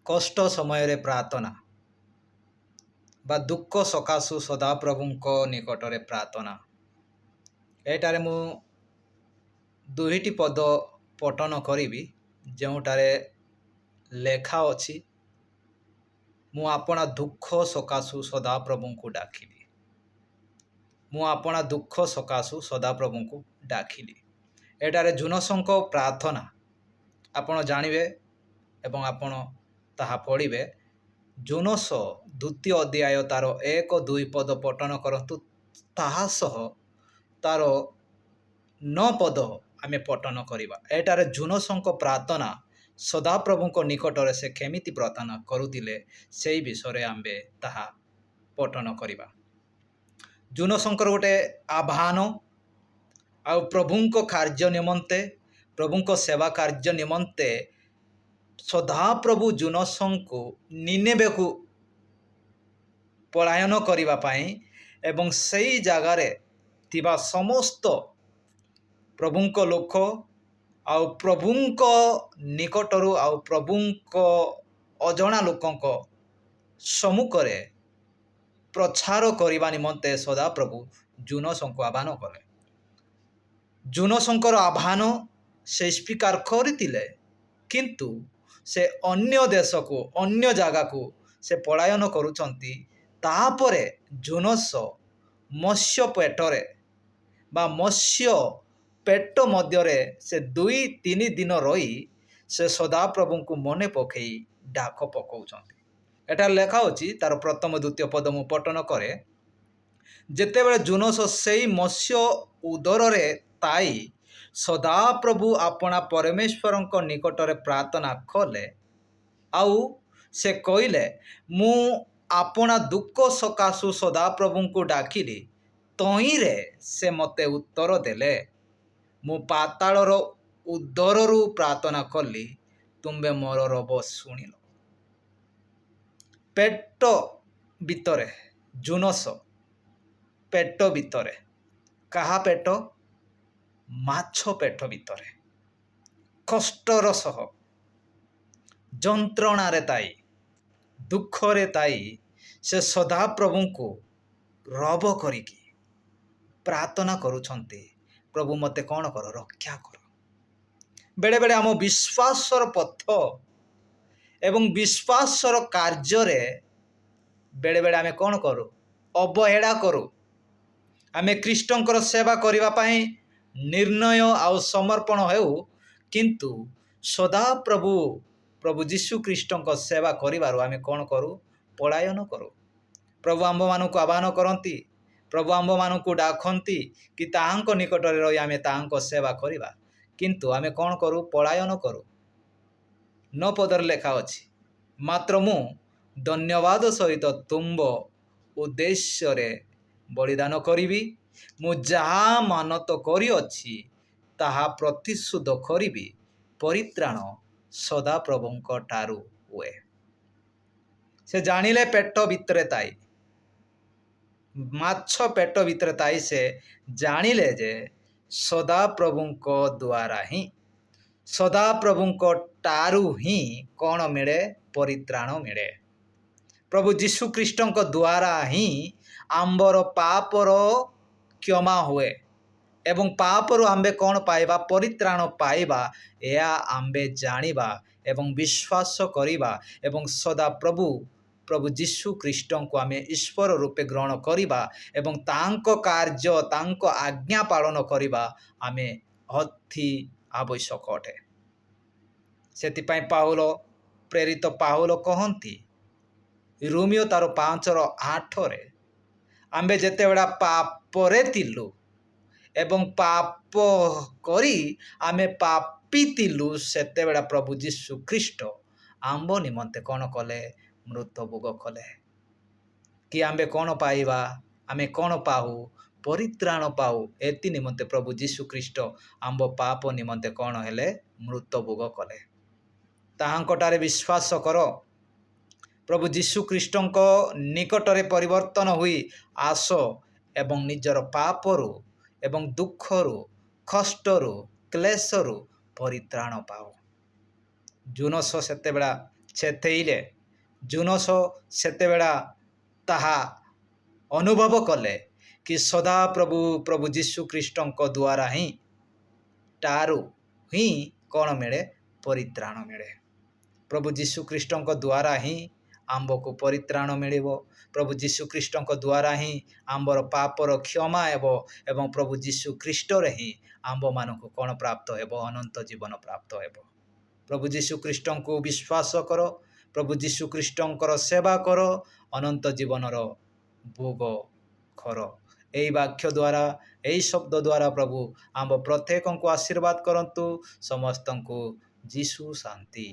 କଷ୍ଟ ସମୟରେ ପ୍ରାର୍ଥନା ବା ଦୁଃଖ ସକାଶୁ ସଦାପ୍ରଭୁଙ୍କ ନିକଟରେ ପ୍ରାର୍ଥନା। ଏଠାରେ ମୁଁ ଦୁଇଟି ପଦ ପଠନ କରିବି, ଯେଉଁଠାରେ ଲେଖା ଅଛି, ମୁଁ ଆପଣା ଦୁଃଖ ସକାଶୁ ସଦାପ୍ରଭୁଙ୍କୁ ଡାକିଲି। ମୁଁ ଆପଣା ଦୁଃଖ ସକାଶୁ ସଦାପ୍ରଭୁଙ୍କୁ ଡାକିଲି। ଏଠାରେ ଜୁନସଙ୍କ ପ୍ରାର୍ଥନା ଆପଣ ଜାଣିବେ ଏବଂ ଆପଣ ତାହା ପଢ଼ିବେ। ଜୁନସ 2ୟ ଅଧ୍ୟାୟ ତାର 1-2 ପଦ ପଠନ କରନ୍ତୁ। ତାହା ସହ ତାର 9 ପଦ ଆମେ ପଠନ କରିବା। ଏଠାରେ ଜୁନସଙ୍କ ପ୍ରାର୍ଥନା ସଦାପ୍ରଭୁଙ୍କ ନିକଟରେ ସେ କେମିତି ପ୍ରାର୍ଥନା କରୁଥିଲେ ସେହି ବିଷୟରେ ଆମ୍ଭେ ତାହା ପଠନ କରିବା। ଜୁନସଙ୍କର ଗୋଟେ ଆହ୍ୱାନ ଆଉ ପ୍ରଭୁଙ୍କ କାର୍ଯ୍ୟ ନିମନ୍ତେ, ପ୍ରଭୁଙ୍କ ସେବା କାର୍ଯ୍ୟ ନିମନ୍ତେ ସଦାପ୍ରଭୁ ଜୁନସଙ୍କୁ ନିନେବେକୁ ପଳାୟନ କରିବା ପାଇଁ ଏବଂ ସେହି ଜାଗାରେ ଥିବା ସମସ୍ତ ପ୍ରଭୁଙ୍କ ଲୋକ ଆଉ ପ୍ରଭୁଙ୍କ ନିକଟରୁ ଆଉ ପ୍ରଭୁଙ୍କ ଅଜଣା ଲୋକଙ୍କ ସମ୍ମୁଖରେ ପ୍ରଚାର କରିବା ନିମନ୍ତେ ସଦାପ୍ରଭୁ ଜୁନସଙ୍କୁ ଆହ୍ୱାନ କଲେ। ଜୁନସଙ୍କର ଆହ୍ୱାନ ସେ ସ୍ୱୀକାର କରିଥିଲେ, କିନ୍ତୁ ସେ ଅନ୍ୟ ଦେଶକୁ, ଅନ୍ୟ ଜାଗାକୁ ସେ ପଳାୟନ କରୁଛନ୍ତି। ତାପରେ ଜୁନସ ମତ୍ସ୍ୟ ପେଟରେ ବା ମତ୍ସ୍ୟ ପେଟ ମଧ୍ୟରେ ସେ 2-3 ଦିନ ରହି ସେ ସଦାପ୍ରଭୁଙ୍କୁ ମନେ ପକାଇ ଡାକ ପକାଉଛନ୍ତି। ଏଠାରେ ଲେଖା ଅଛି, ତାର 1-2 ପଦ ମୁଁ ପଠନ କରେ। ଯେତେବେଳେ ଜୁନସ ସେହି ମତ୍ସ୍ୟ ଉଦରରେ ଥାଇ ସଦାପ୍ରଭୁ ଆପଣା ପରମେଶ୍ୱରଙ୍କ ନିକଟରେ ପ୍ରାର୍ଥନା କଲେ ଆଉ ସେ କହିଲେ, ମୁଁ ଆପଣା ଦୁଃଖ ସକାଶୁ ସଦାପ୍ରଭୁଙ୍କୁ ଡାକିଲି, ତହିଁରେ ସେ ମୋତେ ଉତ୍ତର ଦେଲେ। ମୁଁ ପାତାଳର ଉଦରରୁ ପ୍ରାର୍ଥନା କଲି, ତୁମ୍ଭେ ମୋର ରୋବ ଶୁଣିଲ। ପେଟ ଭିତରେ ଜୁନସ, ପେଟ ଭିତରେ, କାହା ପେଟ? ମାଛ ପେଟ ଭିତରେ କଷ୍ଟର ସହ ଯନ୍ତ୍ରଣାରେ ଥାଇ, ଦୁଃଖରେ ଥାଇ ସେ ସଦାପ୍ରଭୁଙ୍କୁ ରବ କରିକି ପ୍ରାର୍ଥନା କରୁଛନ୍ତି, ପ୍ରଭୁ ମୋତେ କ'ଣ କର? ରକ୍ଷା କର। ବେଳେବେଳେ ଆମ ବିଶ୍ୱାସର ପଥ ଏବଂ ବିଶ୍ୱାସର କାର୍ଯ୍ୟରେ ବେଳେବେଳେ ଆମେ କ'ଣ କରୁ? ଅବହେଳା କରୁ। ଆମେ ଖ୍ରୀଷ୍ଟଙ୍କର ସେବା କରିବା ପାଇଁ ନିର୍ଣ୍ଣୟ ଆଉ ସମର୍ପଣ ହେଉ, କିନ୍ତୁ ସଦାପ୍ରଭୁ ପ୍ରଭୁ ଯୀଶୁ ଖ୍ରୀଷ୍ଟଙ୍କ ସେବା କରିବାରୁ ଆମେ କ'ଣ କରୁ? ପଳାୟନ କରୁ। ପ୍ରଭୁ ଆମ୍ଭମାନଙ୍କୁ ଆହ୍ୱାନ କରନ୍ତି, ପ୍ରଭୁ ଆମ୍ଭମାନଙ୍କୁ ଡାକନ୍ତି କି ତାହାଙ୍କ ନିକଟରେ ରହି ଆମେ ତାହାଙ୍କ ସେବା କରିବା, କିନ୍ତୁ ଆମେ କ'ଣ କରୁ? ପଳାୟନ କରୁ। 9 ପଦରେ ଲେଖା ଅଛି, ମାତ୍ର ମୁଁ ଧନ୍ୟବାଦ ସହିତ ତୁମ୍ଭ ଉଦ୍ଦେଶ୍ୟରେ ବଳିଦାନ କରିବି। ମୁଁ ଯାହା ମାନତ କରିଅଛି ତାହା ପ୍ରତିଶୋଧ କରିବି। ପରିତ୍ରାଣ ସଦାପ୍ରଭୁଙ୍କ ଠାରୁ ହୁଏ। ସେ ଜାଣିଲେ ପେଟ ଭିତରେ ଥାଇ, ମାଛ ପେଟ ଭିତରେ ଥାଇ ସେ ଜାଣିଲେ ଯେ ସଦାପ୍ରଭୁଙ୍କ ଦ୍ୱାରା ହିଁ, ସଦାପ୍ରଭୁଙ୍କ ଠାରୁ ହିଁ କ'ଣ ମିଳେ? ପରିତ୍ରାଣ ମିଳେ। ପ୍ରଭୁ ଯୀଶୁ ଖ୍ରୀଷ୍ଟଙ୍କ ଦ୍ୱାରା ହିଁ ଆମ୍ଭର ପାପର କ୍ଷମା ହୁଏ ଏବଂ ପାପରୁ ଆମ୍ଭେ କ'ଣ ପାଇବା? ପରିତ୍ରାଣ ପାଇବା। ଏହା ଆମ୍ଭେ ଜାଣିବା ଏବଂ ବିଶ୍ୱାସ କରିବା ଏବଂ ସଦାପ୍ରଭୁ ପ୍ରଭୁ ଯୀଶୁ ଖ୍ରୀଷ୍ଟଙ୍କୁ ଆମେ ଈଶ୍ୱର ରୂପେ ଗ୍ରହଣ କରିବା ଏବଂ ତାଙ୍କ କାର୍ଯ୍ୟ, ତାଙ୍କ ଆଜ୍ଞା ପାଳନ କରିବା ଆମେ ଅତି ଆବଶ୍ୟକ ଅଟେ। ସେଥିପାଇଁ ପାଉଲ, ପ୍ରେରିତ ପାଉଲ କହନ୍ତି ରୋମିଓ ତାର 5:8, ଆମ୍ଭେ ଯେତେବେଳେ ପାପରେ ଥିଲୁ ଏବଂ ପାପ କରି ଆମେ ପାପୀ ଥିଲୁ, ସେତେବେଳେ ପ୍ରଭୁ ଯୀଶୁ ଖ୍ରୀଷ୍ଟ ଆମ୍ଭ ନିମନ୍ତେ କ'ଣ କଲେ? ମୃତ୍ୟୁ ଭୋଗ କଲେ। କି ଆମ୍ଭେ କ'ଣ ପାଇବା? ଆମେ କ'ଣ ପାଉ? ପରିତ୍ରାଣ ପାଉ। ଏଥି ନିମନ୍ତେ ପ୍ରଭୁ ଯୀଶୁ ଖ୍ରୀଷ୍ଟ ଆମ୍ଭ ପାପ ନିମନ୍ତେ କ'ଣ ହେଲେ? ମୃତ୍ୟୁ ଭୋଗ କଲେ। ତାହାଙ୍କଠାରେ ବିଶ୍ୱାସ କର। ପ୍ରଭୁ ଯୀଶୁ ଖ୍ରୀଷ୍ଟଙ୍କ ନିକଟରେ ପରିବର୍ତ୍ତନ ହୋଇ ଆସ ଏବଂ ନିଜର ପାପରୁ ଏବଂ ଦୁଃଖରୁ, କଷ୍ଟରୁ, କ୍ଲେଶରୁ ପରିତ୍ରାଣ ପାଅ। ଜୁନସ ସେତେବେଳେ ଛେତେଇଲେ ଜୁନସ ସେତେବେଳେ ତାହା ଅନୁଭବ କଲେ କି ସଦାପ୍ରଭୁ ପ୍ରଭୁ ଯୀଶୁଖ୍ରୀଷ୍ଟଙ୍କ ଦ୍ୱାରା ହିଁ ଟାରୁ ହିଁ କ'ଣ ମିଳେ? ପରିତ୍ରାଣ ମିଳେ। ପ୍ରଭୁ ଯୀଶୁଖ୍ରୀଷ୍ଟଙ୍କ ଦ୍ୱାରା ହିଁ ଆମ୍ଭକୁ ପରିତ୍ରାଣ ମିଳିବ। ପ୍ରଭୁ ଯୀଶୁଖ୍ରୀଷ୍ଟଙ୍କ ଦ୍ୱାରା ହିଁ ଆମ୍ଭର ପାପର କ୍ଷମା ହେବ ଏବଂ ପ୍ରଭୁ ଯୀଶୁଖ୍ରୀଷ୍ଟରେ ହିଁ ଆମ୍ଭମାନଙ୍କୁ କ'ଣ ପ୍ରାପ୍ତ ହେବ? ଅନନ୍ତ ଜୀବନ ପ୍ରାପ୍ତ ହେବ। ପ୍ରଭୁ ଯୀଶୁଖ୍ରୀଷ୍ଟଙ୍କୁ ବିଶ୍ୱାସ କର, ପ୍ରଭୁ ଯୀଶୁଖ୍ରୀଷ୍ଟଙ୍କର ସେବା କର, ଅନନ୍ତ ଜୀବନର ଭୋଗ କର। ଏହି ବାକ୍ୟ ଦ୍ୱାରା, ଏହି ଶବ୍ଦ ଦ୍ୱାରା ପ୍ରଭୁ ଆମ୍ଭ ପ୍ରତ୍ୟେକଙ୍କୁ ଆଶୀର୍ବାଦ କରନ୍ତୁ। ସମସ୍ତଙ୍କୁ ଯୀଶୁ ଶାନ୍ତି।